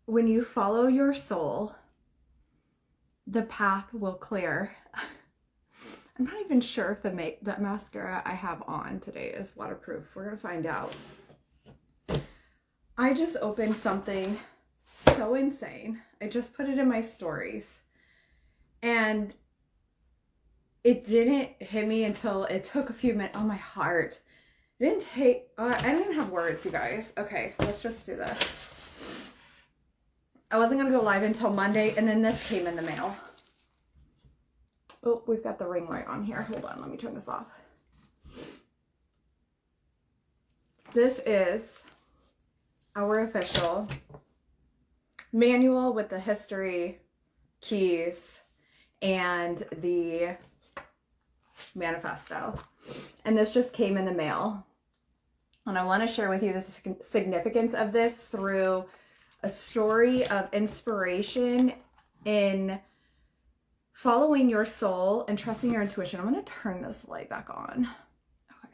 when you follow your soul, the path will clear. I'm not even sure if the mascara I have on today is waterproof. We're gonna find out. I just opened something so insane. I just put it in my stories, and it didn't hit me until it took a few minutes. Oh, my heart. It didn't take, I don't even have words, you guys. Okay, let's just do this. I wasn't gonna go live until Monday, and then this came in the mail. Oh, we've got the ring light on here. Hold on, let me turn this off. This is our official manual with the history, keys, and the manifesto. And this just came in the mail. And I want to share with you the significance of this through a story of inspiration in following your soul and trusting your intuition. I'm going to turn this light back on. Okay.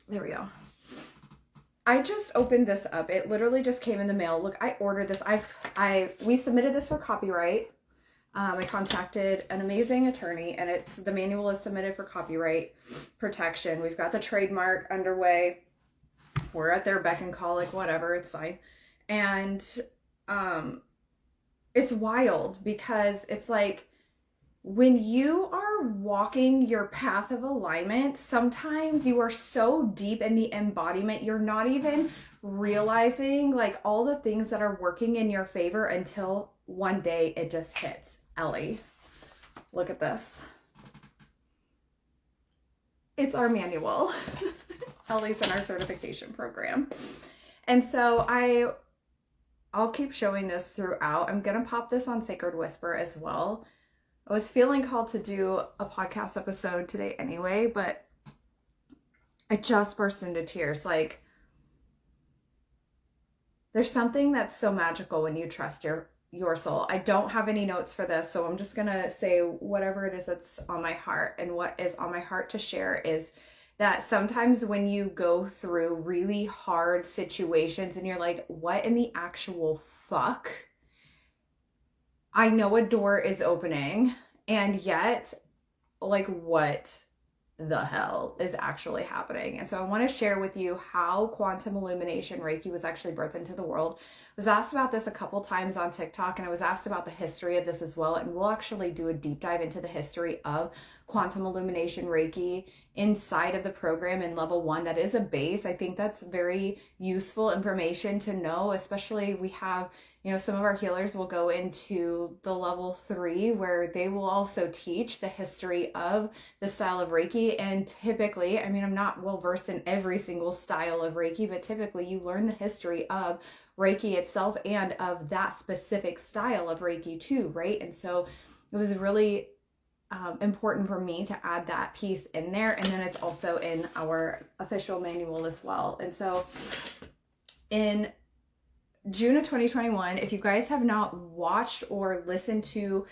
There we go. I just opened this up. It literally just came in the mail. Look, I ordered this. We submitted this for copyright. I contacted an amazing attorney, and the manual is submitted for copyright protection. We've got the trademark underway. We're at their beck and call, like whatever, it's fine. And it's wild because it's like when you are walking your path of alignment, sometimes you are so deep in the embodiment, you're not even realizing like all the things that are working in your favor until one day it just hits. Ellie, look at this. It's our manual. Ellie's in our certification program. And so I'll keep showing this throughout. I'm going to pop this on Sacred Whisper as well. I was feeling called to do a podcast episode today anyway, but I just burst into tears. Like, there's something that's so magical when you trust your soul. I don't have any notes for this, so I'm just gonna say whatever it is that's on my heart. And what is on my heart to share is that sometimes when you go through really hard situations and you're like, what in the actual fuck? I know a door is opening, and yet, like, what the hell is actually happening? And so I want to share with you how Quantum Illumination Reiki was actually birthed into the world. I was asked about this a couple times on TikTok, and I was asked about the history of this as well. And we'll actually do a deep dive into the history of Quantum Illumination Reiki inside of the program in level 1. That is a base. I think that's very useful information to know, especially we have, some of our healers will go into the level 3 where they will also teach the history of the style of Reiki. And typically, I'm not well versed in every single style of Reiki, but typically you learn the history of Reiki itself and of that specific style of Reiki too, right? And so it was really important for me to add that piece in there. And then it's also in our official manual as well. And so in June of 2021, if you guys have not watched or listened to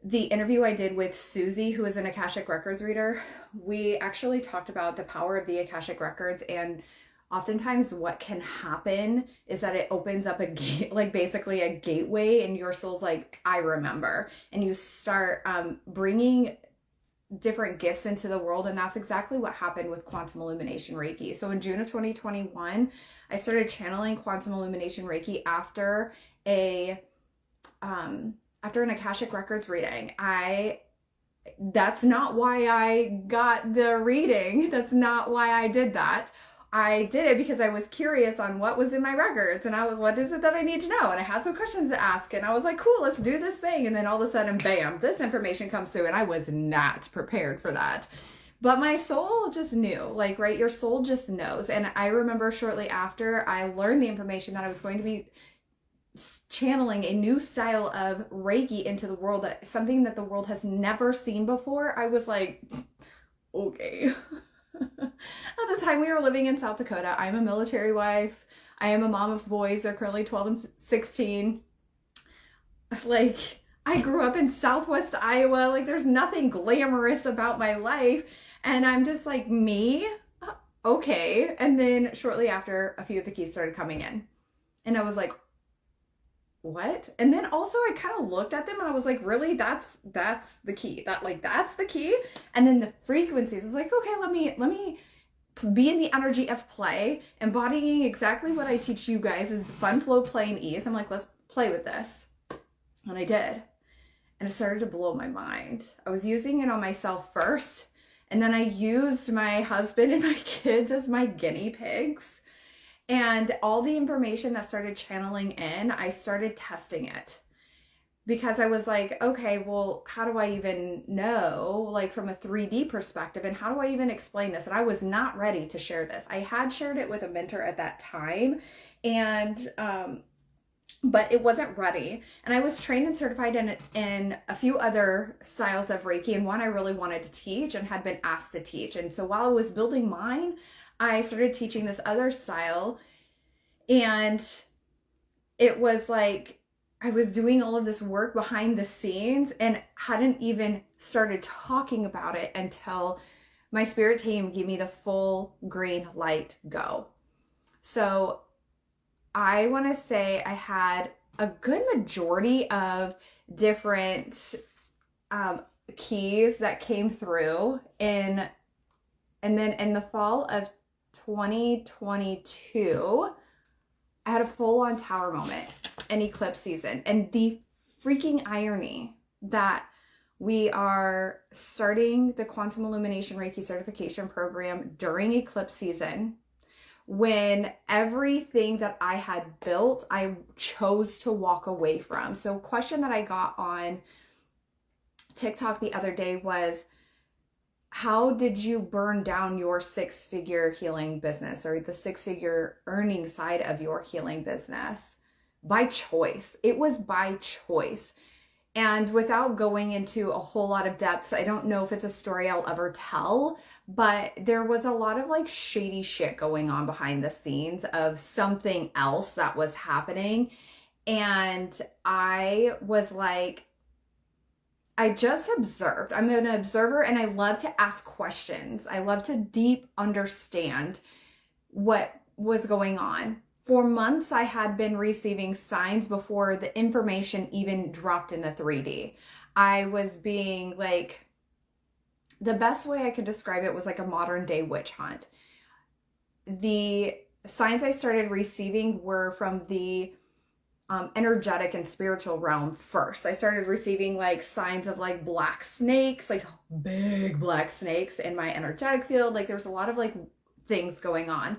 the interview I did with Susie, who is an Akashic Records reader, we actually talked about the power of the Akashic Records. And oftentimes what can happen is that it opens up a gate, like basically a gateway, and your soul's like, I remember. And you start bringing different gifts into the world. And that's exactly what happened with Quantum Illumination Reiki. So in June of 2021, I started channeling Quantum Illumination Reiki after an Akashic Records reading. That's not why I got the reading. That's not why I did that. I did it because I was curious on what was in my records, and what is it that I need to know? And I had some questions to ask, and I was like, cool, let's do this thing. And then all of a sudden, bam, this information comes through, and I was not prepared for that. But my soul just knew, like, right? Your soul just knows. And I remember shortly after I learned the information that I was going to be channeling a new style of Reiki into the world, something that the world has never seen before, I was like, okay. At the time we were living in South Dakota. I'm a military wife. I am a mom of boys. They're currently 12 and 16. Like, I grew up in Southwest Iowa. Like, there's nothing glamorous about my life. And I'm just like, me? Okay. And then shortly after, a few of the keys started coming in. And I was like, what? And then also I kind of looked at them and I was like, really? That's the key. That's the key. And then the frequencies, I was like, okay, let me be in the energy of play, embodying exactly what I teach you guys is fun, flow, play, and ease. I'm like, let's play with this. And I did. And it started to blow my mind. I was using it on myself first. And then I used my husband and my kids as my guinea pigs. And all the information that started channeling in, I started testing it. Because I was like, okay, well, how do I even know, like from a 3D perspective, and how do I even explain this? And I was not ready to share this. I had shared it with a mentor at that time, and but it wasn't ready. And I was trained and certified in a few other styles of Reiki, and one I really wanted to teach and had been asked to teach. And so while I was building mine, I started teaching this other style, and it was like I was doing all of this work behind the scenes and hadn't even started talking about it until my spirit team gave me the full green light go. So I want to say I had a good majority of different keys that came through and then in the fall of 2022, I had a full-on tower moment, an eclipse season. And the freaking irony that we are starting the Quantum Illumination Reiki certification program during eclipse season, when everything that I had built, I chose to walk away from. So a question that I got on TikTok the other day was, how did you burn down your 6-figure healing business or the 6-figure earning side of your healing business? By choice. It was by choice. And without going into a whole lot of depths, I don't know if it's a story I'll ever tell, but there was a lot of like shady shit going on behind the scenes of something else that was happening. And I was like, I just observed. I'm an observer and I love to ask questions. I love to deep understand what was going on. For months, I had been receiving signs before the information even dropped in the 3D. I was being like, the best way I could describe it was like a modern day witch hunt. The signs I started receiving were from the energetic and spiritual realm first. I started receiving like signs of like black snakes, like big black snakes in my energetic field. Like there's a lot of like things going on.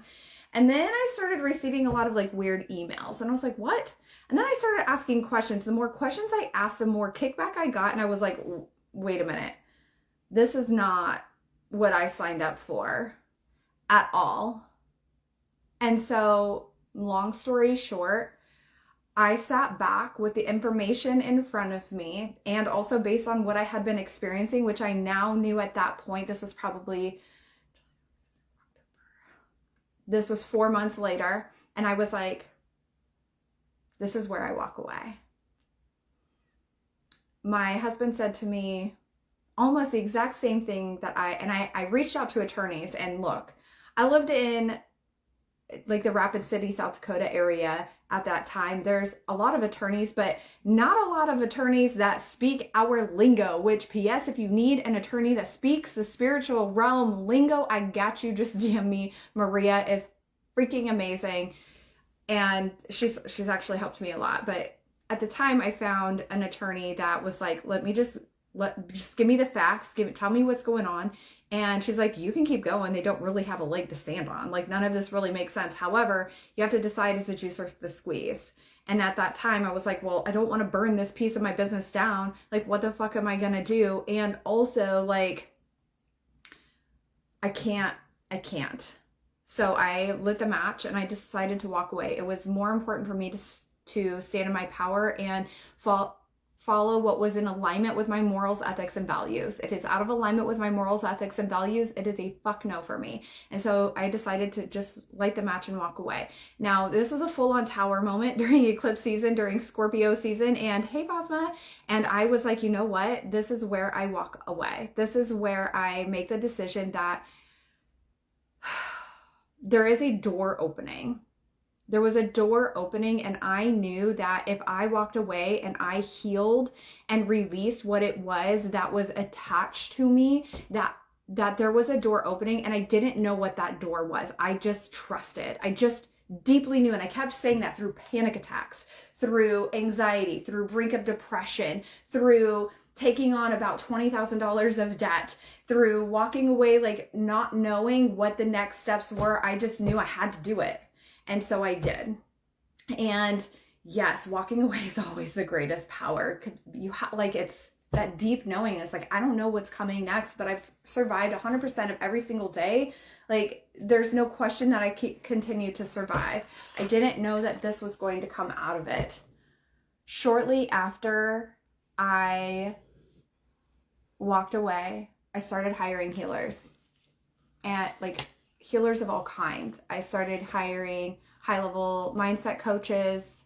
And then I started receiving a lot of like weird emails and I was like, what? And then I started asking questions. The more questions I asked, the more kickback I got. And I was like, wait a minute. This is not what I signed up for at all. And so long story short, I sat back with the information in front of me and also based on what I had been experiencing, which I now knew at that point, this was 4 months later. And I was like, this is where I walk away. My husband said to me almost the exact same thing that I reached out to attorneys and look, I lived in like the Rapid City, South Dakota area at that time. There's a lot of attorneys, but not a lot of attorneys that speak our lingo, which PS, if you need an attorney that speaks the spiritual realm lingo, I got you. Just DM me. Maria is freaking amazing. And she's actually helped me a lot. But at the time I found an attorney that was like, just give me the facts, tell me what's going on. And she's like, you can keep going. They don't really have a leg to stand on. Like none of this really makes sense. However, you have to decide is the juice or the squeeze. And at that time I was like, well, I don't want to burn this piece of my business down. Like what the fuck am I going to do? And also like, I can't. So I lit the match and I decided to walk away. It was more important for me to stand in my power and follow what was in alignment with my morals, ethics, and values. If it's out of alignment with my morals, ethics, and values, it is a fuck no for me. And so I decided to just light the match and walk away. Now, this was a full-on tower moment during eclipse season, during Scorpio season, and hey, Basma. And I was like, you know what? This is where I walk away. This is where I make the decision that there is a door opening. There was a door opening, and I knew that if I walked away and I healed and released what it was that was attached to me, that there was a door opening, and I didn't know what that door was. I just trusted. I just deeply knew. And I kept saying that through panic attacks, through anxiety, through brink of depression, through taking on about $20,000 of debt, through walking away, like not knowing what the next steps were. I just knew I had to do it. And so I did. And yes, walking away is always the greatest power. It's that deep knowing. It's like, I don't know what's coming next, but I've survived 100% of every single day. Like, there's no question that I continue to survive. I didn't know that this was going to come out of it. Shortly after I walked away, I started hiring healers, and like healers of all kinds. I started hiring high-level mindset coaches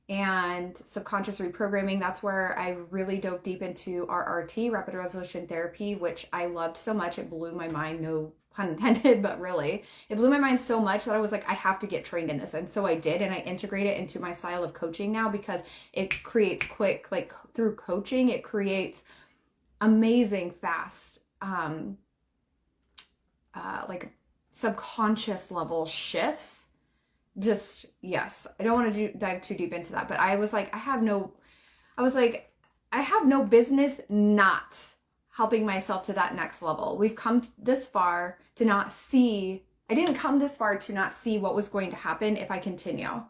and subconscious reprogramming. That's where I really dove deep into RRT, rapid resolution therapy, which I loved so much. It blew my mind, no pun intended, but really, it blew my mind so much that I was like, I have to get trained in this. And so I did, and I integrate it into my style of coaching now, because it creates quick, like through coaching, it creates amazing, fast, like subconscious level shifts. Just, yes, I don't want to dive too deep into that, but I was like, I have no business not helping myself to that next level. We've come this far to not see, I didn't come this far to not see what was going to happen if I continue.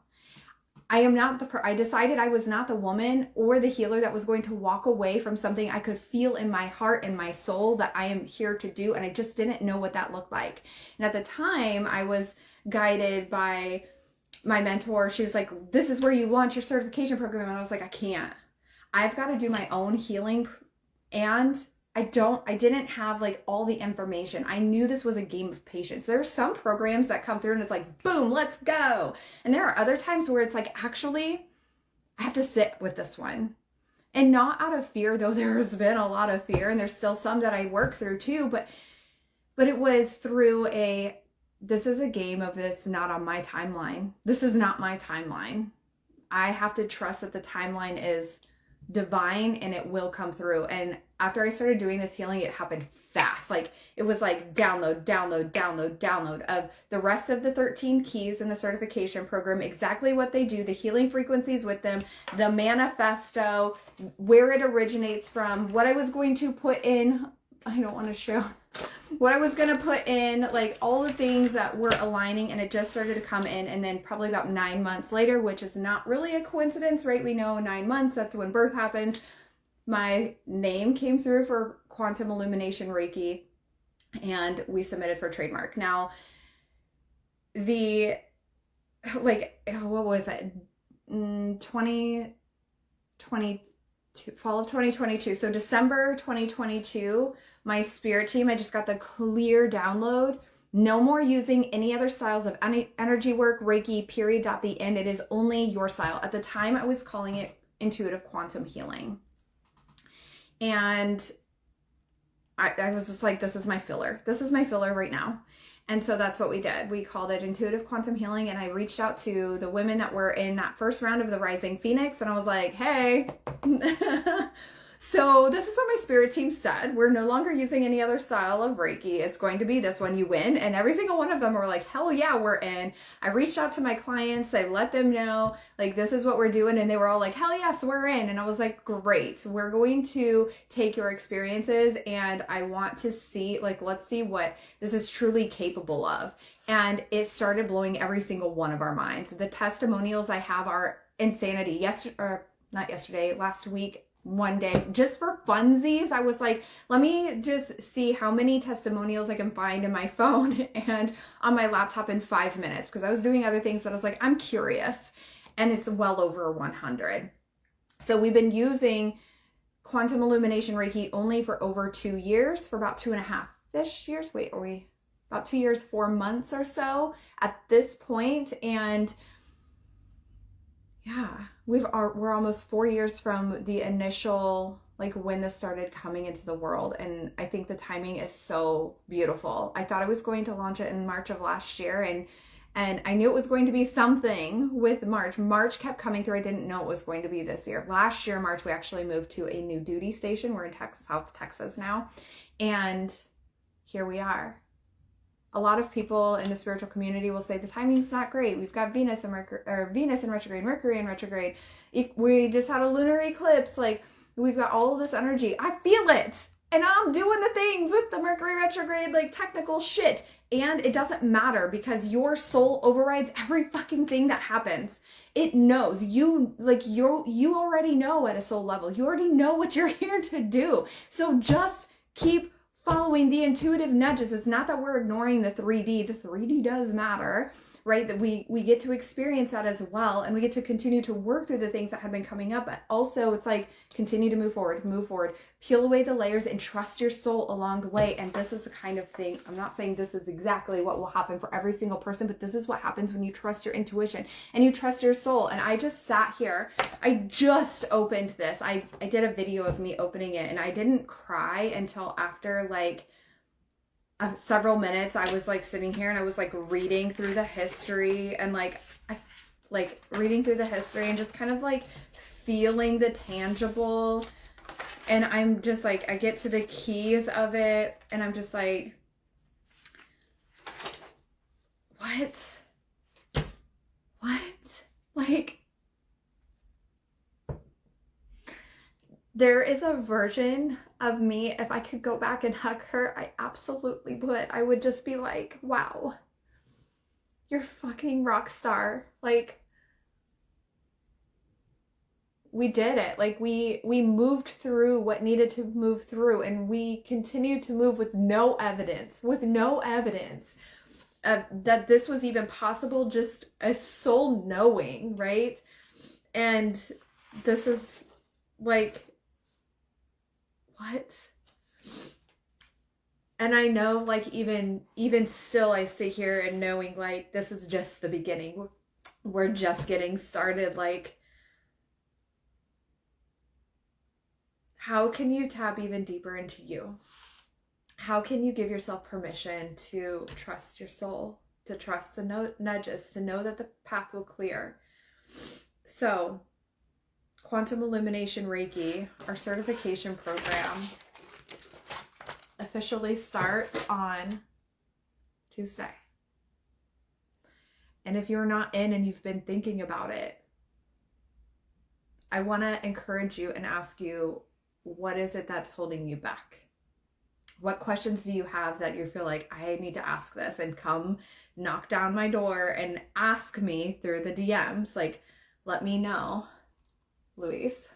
I decided I was not the woman or the healer that was going to walk away from something I could feel in my heart and my soul that I am here to do. And I just didn't know what that looked like. And at the time, I was guided by my mentor. She was like, this is where you launch your certification program. And I was like, I can't. I've got to do my own healing. And I didn't have like all the information. I knew this was a game of patience. There are some programs that come through and it's like, boom, let's go. And there are other times where it's like, actually, I have to sit with this one. And not out of fear, though there's been a lot of fear, and there's still some that I work through too, but it was through this is a game of this, not on my timeline. This is not my timeline. I have to trust that the timeline is divine and it will come through. And after I started doing this healing, it happened fast. Like, it was like download of the rest of the 13 keys in the certification program, exactly what they do, the healing frequencies with them, the manifesto, where it originates from, what I was going to put in. I don't want to show what I was going to put in, like all the things that were aligning, and it just started to come in. And then probably about 9 months later, which is not really a coincidence, right? We know 9 months, that's when birth happens. My name came through for Quantum Illumination Reiki, and we submitted for trademark. Now, what was it? 2022, fall of 2022. So December 2022, my spirit team, I just got the clear download. No more using any other styles of energy work, Reiki, period, at the end. It is only your style. At the time, I was calling it intuitive quantum healing. And I was just like, this is my filler. This is my filler right now. And so that's what we did. We called it intuitive quantum healing. And I reached out to the women that were in that first round of the Rising Phoenix. And I was like, hey, so this is what my spirit team said. We're no longer using any other style of Reiki. It's going to be this one. You win. And every single one of them were like, hell yeah, we're in. I reached out to my clients. I let them know, like, this is what we're doing. And they were all like, hell yes, we're in. And I was like, great. We're going to take your experiences, and I want to see, like, let's see what this is truly capable of. And it started blowing every single one of our minds. The testimonials I have are insanity. Last week, one day, just for funsies, I was like, let me just see how many testimonials I can find in my phone and on my laptop in 5 minutes, because I was doing other things, but I was like, I'm curious. And it's well over 100. So we've been using Quantum Illumination Reiki only for over 2 years, for about 2.5-ish years. Wait, are we about 2 years, 4 months or so at this point? And yeah, we're almost 4 years from the initial, like, when this started coming into the world. And I think the timing is so beautiful. I thought I was going to launch it in March of last year, and And I knew it was going to be something with March. March kept coming through. I didn't know it was going to be this year. Last year, March, we actually moved to a new duty station. We're in Texas, South Texas now. And here we are. A lot of people in the spiritual community will say the timing's not great. We've got Venus in retrograde, Mercury in retrograde. We just had a lunar eclipse. Like, we've got all of this energy. I feel it. And I'm doing the things with the Mercury retrograde, like technical shit. And it doesn't matter because your soul overrides every fucking thing that happens. It knows. You already know at a soul level. You already know what you're here to do. So just keep following the intuitive nudges. It's not that we're ignoring the 3D. The 3D does matter, right? That we get to experience that as well. And we get to continue to work through the things that have been coming up. But also it's like, continue to move forward, peel away the layers and trust your soul along the way. And this is the kind of thing, I'm not saying this is exactly what will happen for every single person, but this is what happens when you trust your intuition and you trust your soul. And I just sat here, I just opened this. I did a video of me opening it and I didn't cry until after like several minutes. I was like sitting here and I was like reading through the history and reading through the history and just kind of like feeling the tangible. And I'm just like, I get to the keys of it and I'm just like, what? Like, there is a version of me, if I could go back and hug her, I absolutely would. I would just be like, wow, you're fucking rock star. Like, we did it. Like, we moved through what needed to move through and we continued to move with no evidence that this was even possible, just a soul knowing, right? And this is like, what? And I know, like, even still I sit here and knowing like this is just the beginning. We're just getting started. Like, how can you tap even deeper into you? How can you give yourself permission to trust your soul, to trust the nudges, to know that the path will clear? So, Quantum Illumination Reiki, our certification program, officially starts on Tuesday. And if you're not in and you've been thinking about it, I want to encourage you and ask you, what is it that's holding you back? What questions do you have that you feel like, I need to ask this, and come knock down my door and ask me through the DMs? Like, let me know. Luis.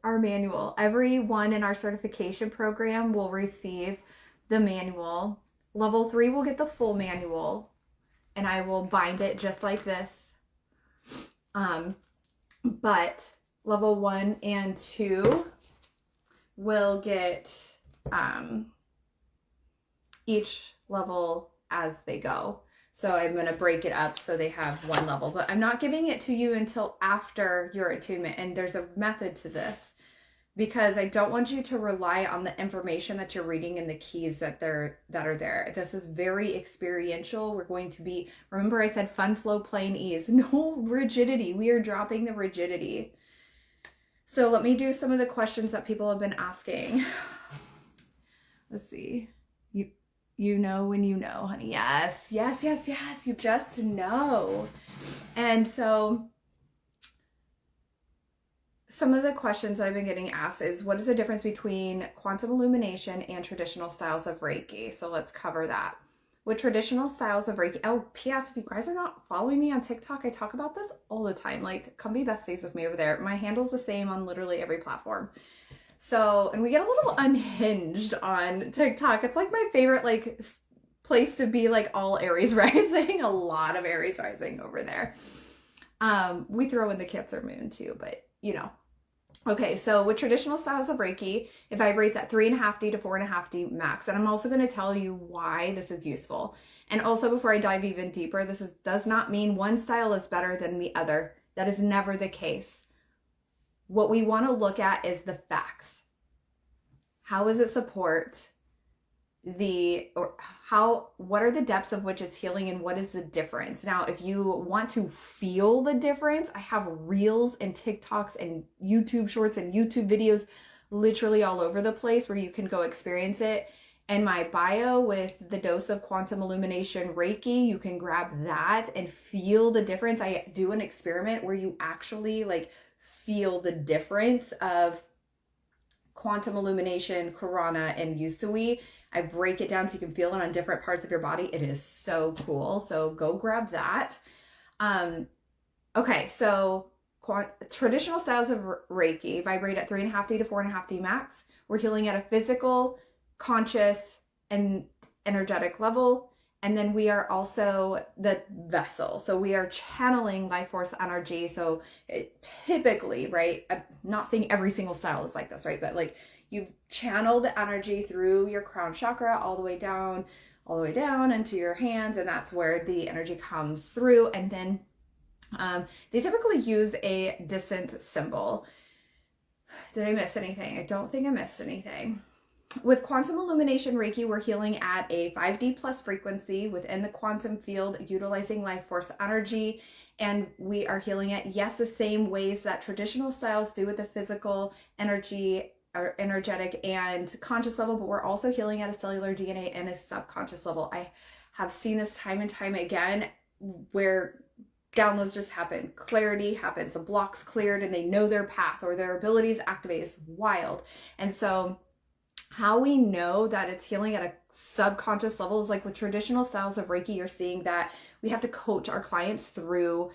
Our manual. Everyone in our certification program will receive the manual. Level 3 will get the full manual, and I will bind it just like this. But level 1 and 2 will get each level as they go. So I'm going to break it up so they have one level, but I'm not giving it to you until after your attunement. And there's a method to this because I don't want you to rely on the information that you're reading and the keys that are there. This is very experiential. We're going to be, remember I said fun, flow, play, and ease. No rigidity. We are dropping the rigidity. So let me do some of the questions that people have been asking. Let's see. You know when you know, honey. Yes. You just know. And so some of the questions that I've been getting asked is, what is the difference between quantum illumination and traditional styles of Reiki? So let's cover that. With traditional styles of Reiki, oh, P.S. if you guys are not following me on TikTok, I talk about this all the time. Like, come be besties with me over there. My handle's the same on literally every platform. So, and we get a little unhinged on TikTok. It's like my favorite, like, place to be, like, all Aries rising. A lot of Aries rising over there. We throw in the Cancer moon too, but you know. Okay, so with traditional styles of Reiki, it vibrates at 3.5D to 4.5D max. And I'm also going to tell you why this is useful. And also, before I dive even deeper, does not mean one style is better than the other. That is never the case. What we want to look at is the facts. How does it support what are the depths of which it's healing and what is the difference. Now, if you want to feel the difference, I have reels and TikToks and YouTube shorts and YouTube videos literally all over the place where you can go experience it. And my bio with the dose of Quantum Illumination Reiki, you can grab that and feel the difference. I do an experiment where you actually like feel the difference of Quantum Illumination, Karana, and Usui. I break it down so you can feel it on different parts of your body. It is so cool. So go grab that. Okay, so traditional styles of Reiki vibrate at 3.5D to 4.5D max. We're healing at a physical, conscious, and energetic level. And then we are also the vessel. So we are channeling life force energy. So typically, right, I'm not saying every single style is like this, right? But like you channel the energy through your crown chakra all the way down into your hands. And that's where the energy comes through. And then they typically use a distance symbol. Did I miss anything? I don't think I missed anything. With Quantum Illumination Reiki, we're healing at a 5D plus frequency within the quantum field, utilizing life force energy. And we are healing it, yes, the same ways that traditional styles do with the physical energy, or energetic and conscious level, but we're also healing at a cellular DNA and a subconscious level. I have seen this time and time again where downloads just happen, clarity happens, the block's cleared and they know their path or their abilities activate. It's wild. And so how we know that it's healing at a subconscious level is like with traditional styles of Reiki, you're seeing that we have to coach our clients through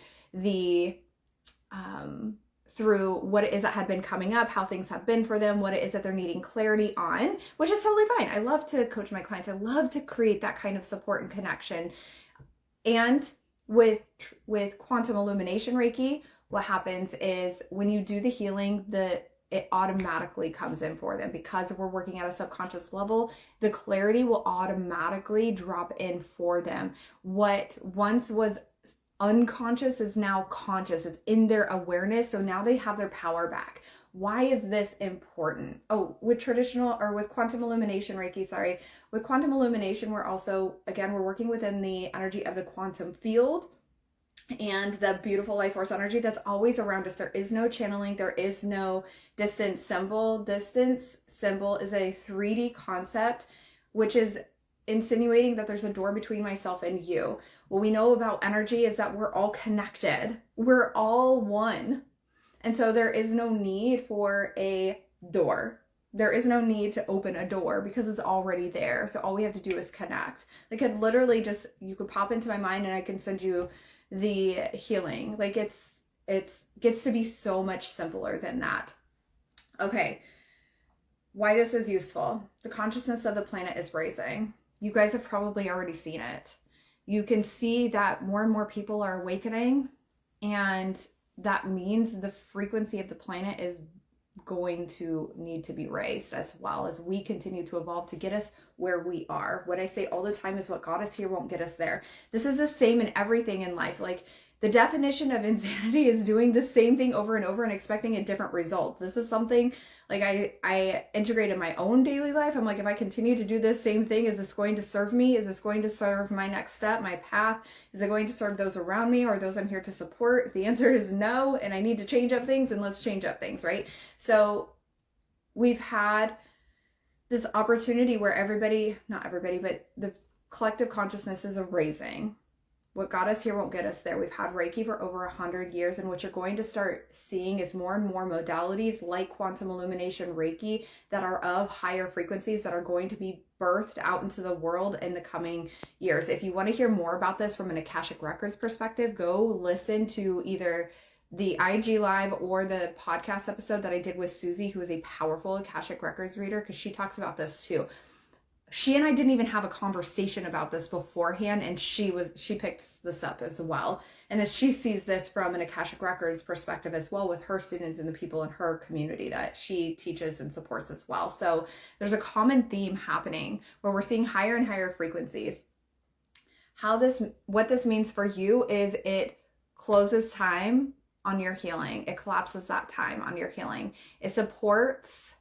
through what it is that had been coming up, how things have been for them, what it is that they're needing clarity on, which is totally fine. I love to coach my clients. I love to create that kind of support and connection. And with Quantum Illumination Reiki, what happens is when you do the healing, it automatically comes in for them because we're working at a subconscious level. The clarity will automatically drop in for them. What once was unconscious is now conscious. It's in their awareness. So now they have their power back. Why is this important? Oh, with Quantum Illumination Reiki, with Quantum Illumination, we're also, again, we're working within the energy of the quantum field and the beautiful life force energy that's always around us. There is no channeling. There is no distance symbol. Distance symbol is a 3D concept, which is insinuating that there's a door between myself and you. What we know about energy is that we're all connected. We're all one. And so there is no need for a door. There is no need to open a door because it's already there. So all we have to do is connect. Like it literally just, you could pop into my mind and I can send you the healing. Like it gets to be so much simpler than that. Okay. Why this is useful. The consciousness of the planet is raising. You guys have probably already seen it. You can see that more and more people are awakening, and that means the frequency of the planet is going to need to be raised as well as we continue to evolve to get us where we are. What I say all the time is what got us here won't get us there. This is the same in everything in life. Like the definition of insanity is doing the same thing over and over and expecting a different result. This is something like I integrate in my own daily life. I'm like, if I continue to do this same thing, is this going to serve me? Is this going to serve my next step, my path? Is it going to serve those around me or those I'm here to support? If the answer is no, and I need to change up things, then let's change up things, right? So we've had this opportunity where not everybody, but the collective consciousness is raising. What got us here won't get us there. We've had Reiki for over 100 years, and what you're going to start seeing is more and more modalities like Quantum Illumination Reiki that are of higher frequencies that are going to be birthed out into the world in the coming years. If you want to hear more about this from an Akashic Records perspective, go listen to either the IG Live or the podcast episode that I did with Susie, who is a powerful Akashic Records reader, because she talks about this too. She and I didn't even have a conversation about this beforehand, and she picked this up as well. And that she sees this from an Akashic Records perspective as well with her students and the people in her community that she teaches and supports as well. So there's a common theme happening where we're seeing higher and higher frequencies. What this means for you is it closes time on your healing. It collapses that time on your healing. It supports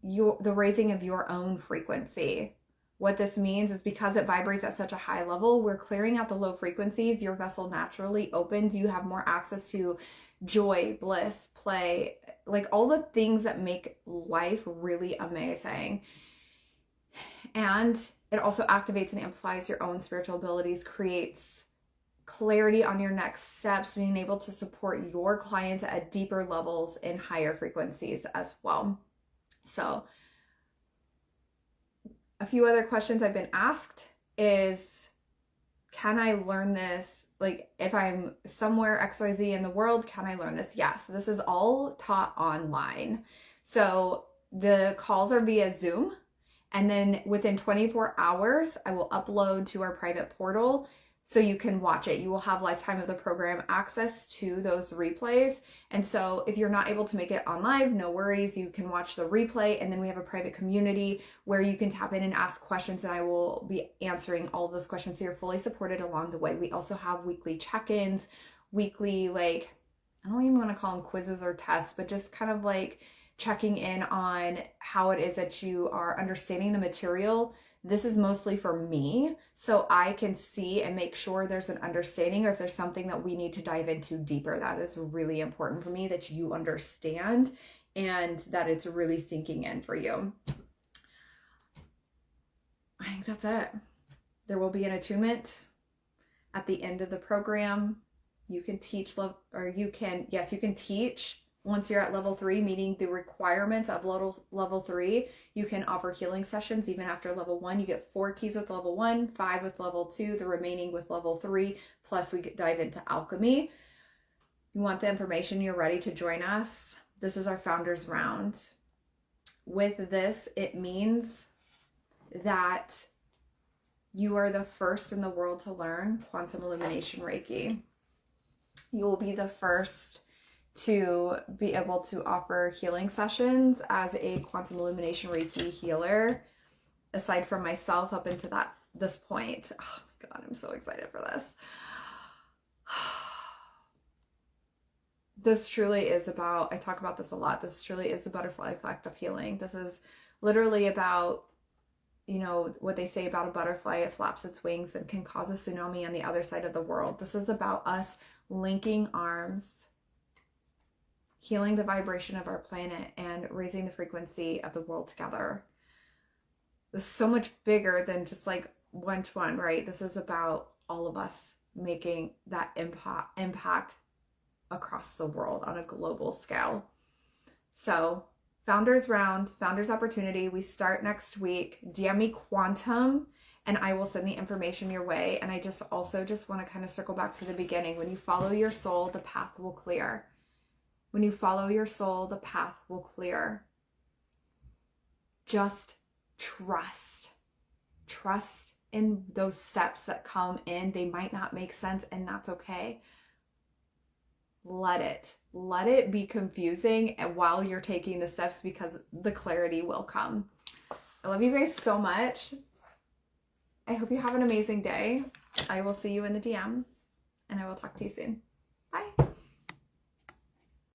the raising of your own frequency. What this means is because it vibrates at such a high level, we're clearing out the low frequencies. Your vessel naturally opens. You have more access to joy, bliss, play, like all the things that make life really amazing. And it also activates and amplifies your own spiritual abilities, creates clarity on your next steps, being able to support your clients at deeper levels in higher frequencies as well. So a few other questions I've been asked is, can I learn this? Like if I'm somewhere XYZ in the world, can I learn this? Yes, this is all taught online. So the calls are via Zoom. And then within 24 hours, I will upload to our private portal so you can watch it. You will have lifetime of the program access to those replays. And so if you're not able to make it on live, no worries. You can watch the replay. And then we have a private community where you can tap in and ask questions, and I will be answering all of those questions. So you're fully supported along the way. We also have weekly check-ins, weekly, like, I don't even want to call them quizzes or tests, but just kind of like checking in on how it is that you are understanding the material. This is mostly for me, so I can see and make sure there's an understanding, or if there's something that we need to dive into deeper. That is really important for me, that you understand and that it's really sinking in for you. I think that's it. There will be an attunement at the end of the program. You can teach you can teach. Once you're at level 3, meeting the requirements of level 3, you can offer healing sessions even after level 1. You get 4 keys with level 1, 5 with level 2, the remaining with level 3, plus we dive into alchemy. You want the information, you're ready to join us. This is our founders round. With this, it means that you are the first in the world to learn Quantum Illumination Reiki. You will be the first to be able to offer healing sessions as a Quantum Illumination Reiki healer, aside from myself up into this point. Oh my God, I'm so excited for this. This truly is about, I talk about this a lot, this truly is the butterfly effect of healing. This is literally about, you know, what they say about a butterfly, it flaps its wings and can cause a tsunami on the other side of the world. This is about us linking arms, healing the vibration of our planet, and raising the frequency of the world together. This is so much bigger than just like one-to-one, right? This is about all of us making that impact across the world on a global scale. So Founders Round, Founders Opportunity, we start next week. DM me Quantum and I will send the information your way. And I also want to kind of circle back to the beginning. When you follow your soul, the path will clear. When you follow your soul, the path will clear. Just trust. Trust in those steps that come in. They might not make sense, and that's okay. Let it be confusing while you're taking the steps, because the clarity will come. I love you guys so much. I hope you have an amazing day. I will see you in the DMs, and I will talk to you soon.